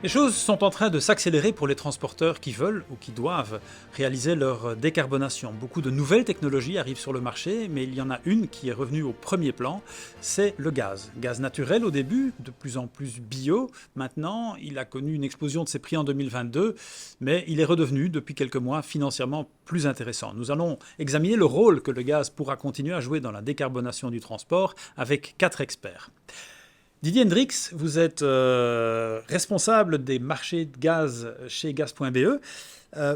Les choses sont en train de s'accélérer pour les transporteurs qui veulent ou qui doivent réaliser leur décarbonation. Beaucoup de nouvelles technologies arrivent sur le marché, mais il y en a une qui est revenue au premier plan, c'est le gaz. Gaz naturel au début, de plus en plus bio. Maintenant, il a connu une explosion de ses prix en 2022, mais il est redevenu depuis quelques mois financièrement plus intéressant. Nous allons examiner le rôle que le gaz pourra continuer à jouer dans la décarbonation du transport avec 4 experts. Didier Hendrix, vous êtes responsable des marchés de gaz chez Gaz.be.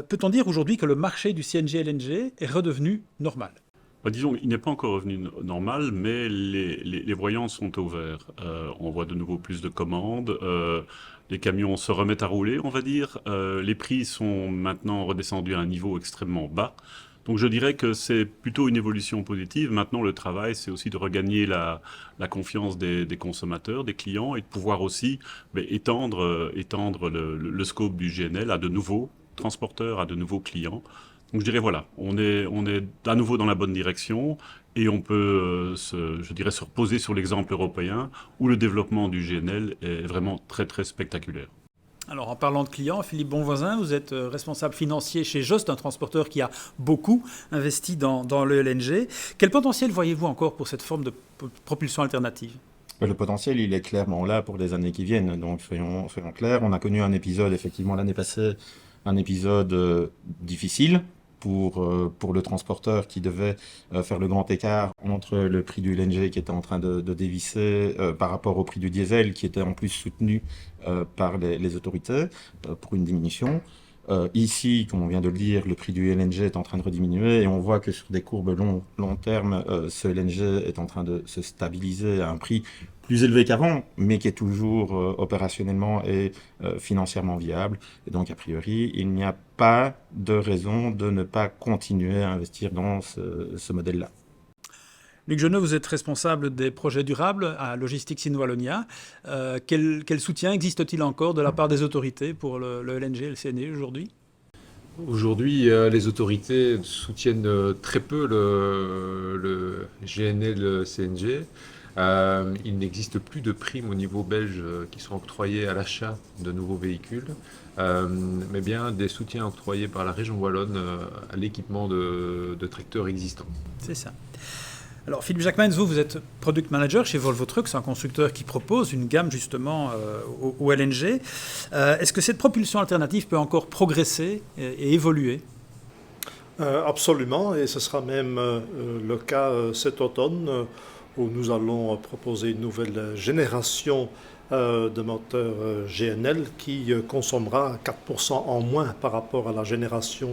Peut-on dire aujourd'hui que le marché du CNG-LNG est redevenu normal ? Disons, il n'est pas encore revenu normal, mais les voyants sont au vert. On voit de nouveau plus de commandes, les camions se remettent à rouler, on va dire. Les prix sont maintenant redescendus à un niveau extrêmement bas. Donc je dirais que c'est plutôt une évolution positive. Maintenant, le travail, c'est aussi de regagner la confiance des consommateurs, des clients, et de pouvoir aussi étendre le scope du GNL à de nouveaux transporteurs, à de nouveaux clients. Donc je dirais voilà, on est à nouveau dans la bonne direction et on peut se reposer sur l'exemple européen où le développement du GNL est vraiment très très spectaculaire. Alors en parlant de clients, Philippe Bonvoisin, vous êtes responsable financier chez Jost, un transporteur qui a beaucoup investi dans le LNG. Quel potentiel voyez-vous encore pour cette forme de propulsion alternative ? Le potentiel, il est clairement là pour les années qui viennent. Donc soyons clairs, on a connu un épisode effectivement l'année passée, un épisode difficile pour le transporteur qui devait faire le grand écart entre le prix du LNG qui était en train de dévisser par rapport au prix du diesel qui était en plus soutenu par les autorités pour une diminution. Ici, comme on vient de le dire, le prix du LNG est en train de rediminuer et on voit que sur des courbes long terme, ce LNG est en train de se stabiliser à un prix plus élevé qu'avant, mais qui est toujours opérationnellement et financièrement viable. Et donc, a priori, il n'y a pas de raison de ne pas continuer à investir dans ce modèle-là. Luc Geneux, vous êtes responsable des projets durables à Logistics in Wallonia. Quel soutien existe-t-il encore de la part des autorités pour le LNG et le CNG aujourd'hui ? Aujourd'hui, les autorités soutiennent très peu le GNL, le CNG. Il n'existe plus de primes au niveau belge qui sont octroyées à l'achat de nouveaux véhicules, mais bien des soutiens octroyés par la région wallonne à l'équipement de tracteurs existants. C'est ça. Alors Philippe Jacquemins, vous êtes product manager chez Volvo Trucks, un constructeur qui propose une gamme justement au LNG. Est-ce que cette propulsion alternative peut encore progresser et évoluer ? Absolument, et ce sera même le cas cet automne où nous allons proposer une nouvelle génération de moteurs GNL qui consommera 4% en moins par rapport à la génération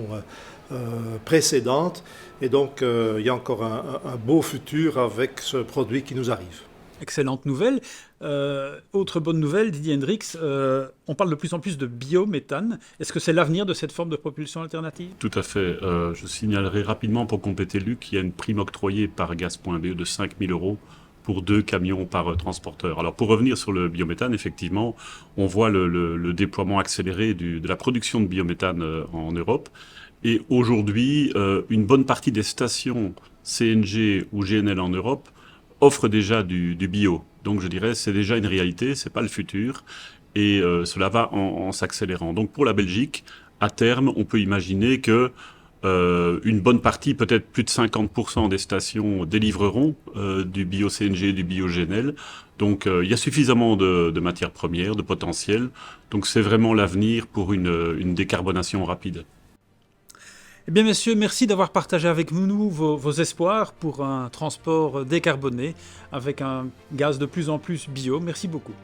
précédente. Et donc, il y a encore un beau futur avec ce produit qui nous arrive. Excellente nouvelle. Autre bonne nouvelle, Didier Hendrix, on parle de plus en plus de biométhane. Est-ce que c'est l'avenir de cette forme de propulsion alternative ? Tout à fait. Je signalerai rapidement pour compléter Luc qu'il y a une prime octroyée par Gaz.be de 5 000 € pour 2 camions par transporteur. Alors pour revenir sur le biométhane, effectivement, on voit le déploiement accéléré de la production de biométhane en Europe. Et aujourd'hui, une bonne partie des stations CNG ou GNL en Europe offrent déjà du bio. Donc je dirais c'est déjà une réalité, c'est pas le futur. Et cela va en s'accélérant. Donc pour la Belgique, à terme, on peut imaginer que une bonne partie, peut-être plus de 50% des stations délivreront du bio-CNG, du bio-GNL. Donc il y a suffisamment de matières premières, de potentiel. Donc c'est vraiment l'avenir pour une décarbonation rapide. Eh bien, messieurs, merci d'avoir partagé avec nous vos espoirs pour un transport décarboné avec un gaz de plus en plus bio. Merci beaucoup.